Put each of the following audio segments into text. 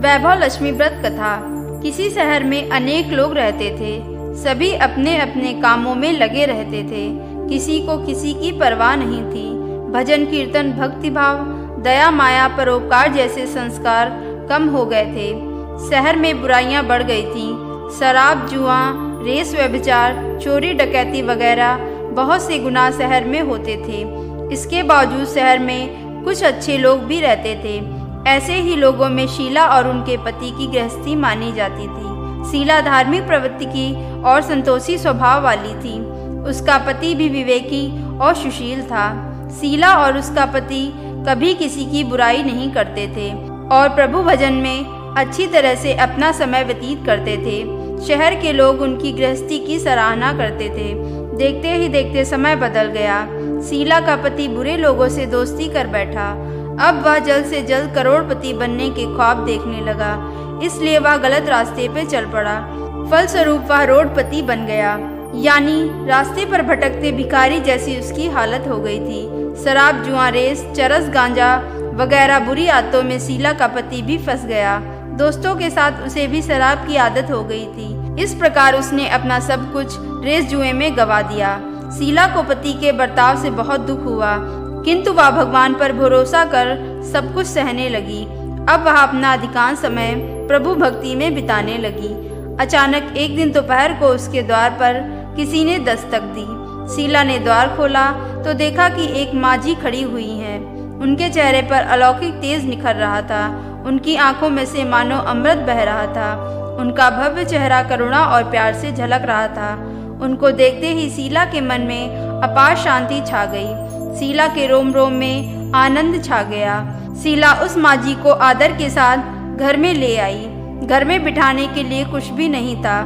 वैभव लक्ष्मी व्रत कथा। किसी शहर में अनेक लोग रहते थे। सभी अपने अपने कामों में लगे रहते थे। किसी को किसी की परवाह नहीं थी। भजन कीर्तन, भक्ति भाव, दया माया, परोपकार जैसे संस्कार कम हो गए थे। शहर में बुराइयां बढ़ गई थीं। शराब, जुआ, रेस, व्यभिचार, चोरी, डकैती वगैरह बहुत से गुनाह शहर में होते थे। इसके बावजूद शहर में कुछ अच्छे लोग भी रहते थे। ऐसे ही लोगों में शीला और उनके पति की गृहस्थी मानी जाती थी। शीला धार्मिक प्रवृत्ति की और संतोषी स्वभाव वाली थी। उसका पति भी विवेकी और सुशील था। शीला और उसका पति कभी किसी की बुराई नहीं करते थे और प्रभु भजन में अच्छी तरह से अपना समय व्यतीत करते थे। शहर के लोग उनकी गृहस्थी की सराहना करते थे। देखते ही देखते समय बदल गया। शीला का पति बुरे लोगों से दोस्ती कर बैठा। अब वह जल्द से जल्द करोड़पति बनने के ख्वाब देखने लगा, इसलिए वह गलत रास्ते पे चल पड़ा। फलस्वरूप वह रोडपति बन गया, यानी रास्ते पर भटकते भिखारी जैसी उसकी हालत हो गई थी। शराब, जुआ, रेस, चरस, गांजा वगैरह बुरी आदतों में शीला का पति भी फंस गया। दोस्तों के साथ उसे भी शराब की आदत हो गई थी। इस प्रकार उसने अपना सब कुछ रेस जुए में गंवा दिया। शीला को पति के बर्ताव से बहुत दुख हुआ, किंतु वह भगवान पर भरोसा कर सब कुछ सहने लगी। अब वह अपना अधिकांश समय प्रभु भक्ति में बिताने लगी। अचानक एक दिन दोपहर को उसके द्वार पर किसी ने दस्तक दी। शीला ने द्वार खोला तो देखा कि एक माझी खड़ी हुई है। उनके चेहरे पर अलौकिक तेज निखर रहा था। उनकी आंखों में से मानो अमृत बह रहा था। उनका भव्य चेहरा करुणा और प्यार से झलक रहा था। उनको देखते ही शीला के मन में अपार शांति छा गई। शीला के रोम रोम में आनंद छा गया। शीला उस माझी को आदर के साथ घर में ले आई। घर में बिठाने के लिए कुछ भी नहीं था,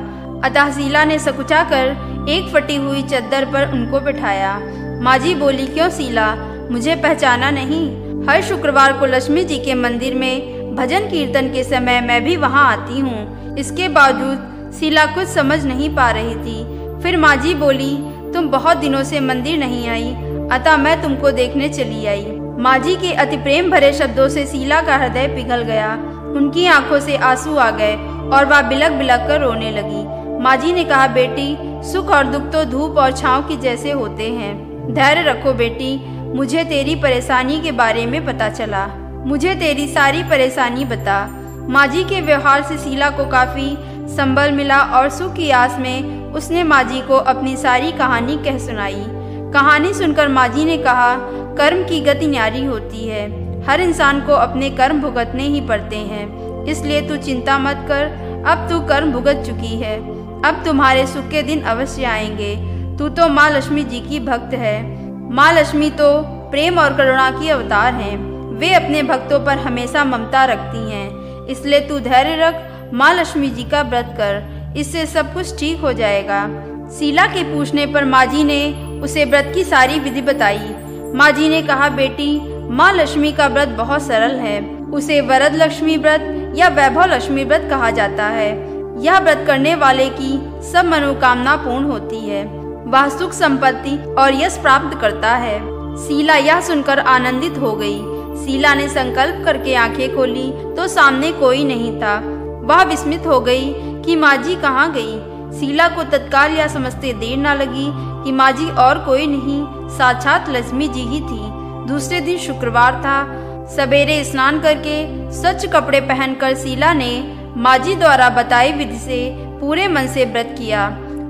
अतः शीला ने सकुचा कर एक फटी हुई चद्दर पर उनको बिठाया। माझी बोली, क्यों शीला, मुझे पहचाना नहीं? हर शुक्रवार को लक्ष्मी जी के मंदिर में भजन कीर्तन के समय मैं भी वहां आती हूँ। इसके बावजूद शीला कुछ समझ नहीं पा रही थी। फिर माझी बोली, तुम बहुत दिनों से मंदिर नहीं आई, अतः मैं तुमको देखने चली आई। माझी के अति प्रेम भरे शब्दों से शीला का हृदय पिघल गया। उनकी आंखों से आंसू आ गए और वह बिलक बिलक कर रोने लगी। माझी ने कहा, बेटी, सुख और दुख तो धूप और छांव की जैसे होते हैं। धैर्य रखो बेटी, मुझे तेरी परेशानी के बारे में पता चला। मुझे तेरी सारी परेशानी बता। माझी के व्यवहार से शीला को काफी संबल मिला और सुख की आस में उसने माझी को अपनी सारी कहानी कह सुनाई। कहानी सुनकर माझी ने कहा, कर्म की गति न्यारी होती है। हर इंसान को अपने कर्म भुगतने ही पड़ते हैं, इसलिए तू चिंता मत कर। अब तू कर्म भुगत चुकी है। अब तुम्हारे सुख के दिन अवश्य आएंगे। तू तो माँ लक्ष्मी जी की भक्त है। माँ लक्ष्मी तो प्रेम और करुणा की अवतार हैं। वे अपने भक्तों पर हमेशा ममता रखती हैं। इसलिए तू धैर्य रख, माँ लक्ष्मी जी का व्रत कर, इससे सब कुछ ठीक हो जाएगा। शीला के पूछने पर माझी ने उसे व्रत की सारी विधि बताई। माझी ने कहा, बेटी, माँ लक्ष्मी का व्रत बहुत सरल है। उसे वरद लक्ष्मी व्रत या वैभव लक्ष्मी व्रत कहा जाता है। यह व्रत करने वाले की सब मनोकामना पूर्ण होती है। वह सुख, संपत्ति और यश प्राप्त करता है। शीला यह सुनकर आनंदित हो गई। शीला ने संकल्प करके आंखें खोली तो सामने कोई नहीं था। वह विस्मित हो गई कि माझी कहाँ गई। शीला को तत्काल यह समझते देर न लगी कि माझी और कोई नहीं, साक्षात लक्ष्मी जी ही थी। दूसरे दिन शुक्रवार था। सवेरे स्नान करके स्वच्छ कपड़े पहनकर शीला ने माझी द्वारा बताई विधि से पूरे मन से व्रत किया।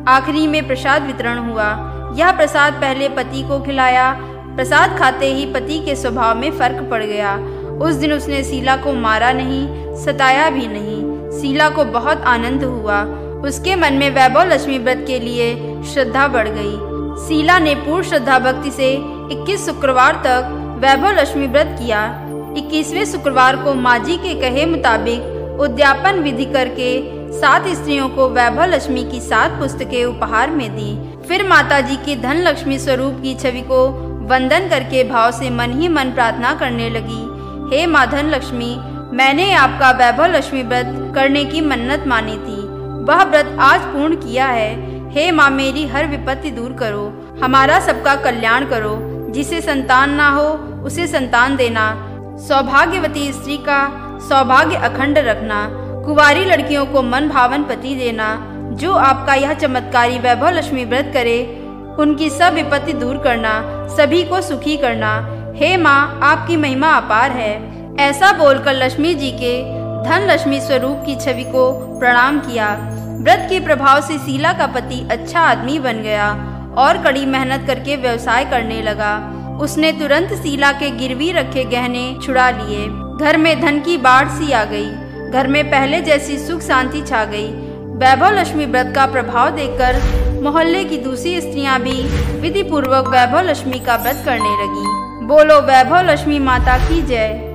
आखिरी में प्रसाद वितरण हुआ। यह प्रसाद पहले पति को खिलाया। प्रसाद खाते ही पति के स्वभाव में फर्क पड़ गया। उस दिन उसने शीला को मारा नहीं, सताया भी नहीं। शीला को बहुत आनंद हुआ। उसके मन में वैभव लक्ष्मी व्रत के लिए श्रद्धा बढ़ गई। शीला ने पूर्ण श्रद्धा भक्ति से 21 शुक्रवार तक वैभव लक्ष्मी व्रत किया। 21वें शुक्रवार को माझी के कहे मुताबिक उद्यापन विधि करके 7 स्त्रियों को वैभव लक्ष्मी की 7 पुस्तकें उपहार में दी। फिर माता जी के धन लक्ष्मी स्वरूप की छवि को वंदन करके भाव से मन ही मन प्रार्थना करने लगी, हे माँ धन लक्ष्मी, मैंने आपका वैभव लक्ष्मी व्रत करने की मन्नत मानी थी। वह व्रत आज पूर्ण किया है। हे माँ, मेरी हर विपत्ति दूर करो, हमारा सबका कल्याण करो। जिसे संतान ना हो उसे संतान देना। सौभाग्यवती स्त्री का सौभाग्य अखंड रखना, कुंवारी लड़कियों को मन भावन पति देना। जो आपका यह चमत्कारी वैभव लक्ष्मी व्रत करे, उनकी सब विपत्ति दूर करना, सभी को सुखी करना। हे माँ, आपकी महिमा अपार है। ऐसा बोलकर लक्ष्मी जी के धन लक्ष्मी स्वरूप की छवि को प्रणाम किया। व्रत के प्रभाव से शीला का पति अच्छा आदमी बन गया और कड़ी मेहनत करके व्यवसाय करने लगा। उसने तुरंत शीला के गिरवी रखे गहने छुड़ा लिए। घर में धन की बाढ़ सी आ गई। घर में पहले जैसी सुख शांति छा गई। वैभव लक्ष्मी व्रत का प्रभाव देखकर मोहल्ले की दूसरी स्त्रियां भी विधि पूर्वक वैभव लक्ष्मी का व्रत करने लगी। बोलो वैभव लक्ष्मी माता की जय।